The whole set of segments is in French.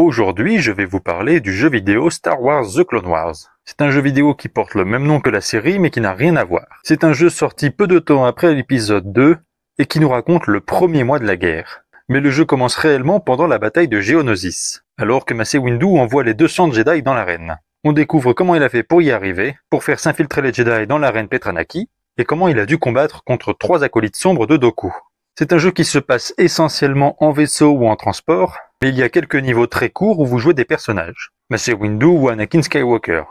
Aujourd'hui, je vais vous parler du jeu vidéo Star Wars The Clone Wars. C'est un jeu vidéo qui porte le même nom que la série mais qui n'a rien à voir. C'est un jeu sorti peu de temps après l'épisode 2 et qui nous raconte le premier mois de la guerre. Mais le jeu commence réellement pendant la bataille de Geonosis, alors que Mace Windu envoie les 200 Jedi dans l'arène. On découvre comment il a fait pour y arriver, pour faire s'infiltrer les Jedi dans l'arène Petranaki, et comment il a dû combattre contre 3 acolytes sombres de Dooku. C'est un jeu qui se passe essentiellement en vaisseau ou en transport, mais il y a quelques niveaux très courts où vous jouez des personnages, Mace Windu ou Anakin Skywalker.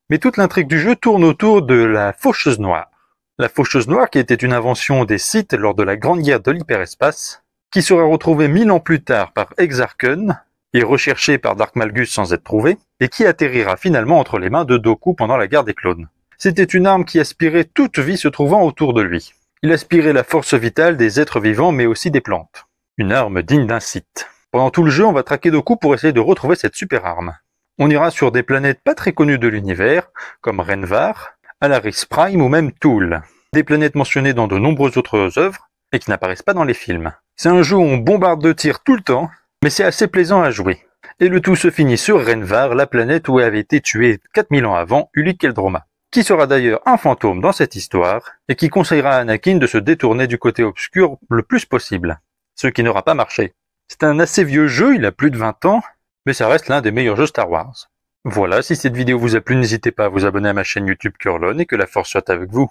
Mais toute l'intrigue du jeu tourne autour de la Faucheuse Noire. La Faucheuse Noire qui était une invention des Sith lors de la Grande Guerre de l'Hyperespace, qui sera retrouvée 1000 ans plus tard par Exar Kun, et recherchée par Dark Malgus sans être trouvée, et qui atterrira finalement entre les mains de Dooku pendant la guerre des clones. C'était une arme qui aspirait toute vie se trouvant autour de lui. Il aspirait la force vitale des êtres vivants mais aussi des plantes. Une arme digne d'un Sith. Pendant tout le jeu, on va traquer Dooku pour essayer de retrouver cette super arme. On ira sur des planètes pas très connues de l'univers, comme Renvar, Alaris Prime ou même Tool. Des planètes mentionnées dans de nombreuses autres œuvres, et qui n'apparaissent pas dans les films. C'est un jeu où on bombarde de tirs tout le temps, mais c'est assez plaisant à jouer. Et le tout se finit sur Renvar, la planète où avait été tué 4000 ans avant Ulic Qel-Droma, qui sera d'ailleurs un fantôme dans cette histoire, et qui conseillera à Anakin de se détourner du côté obscur le plus possible, ce qui n'aura pas marché. C'est un assez vieux jeu, il a plus de 20 ans, mais ça reste l'un des meilleurs jeux Star Wars. Voilà, si cette vidéo vous a plu, n'hésitez pas à vous abonner à ma chaîne YouTube Curlon et que la force soit avec vous.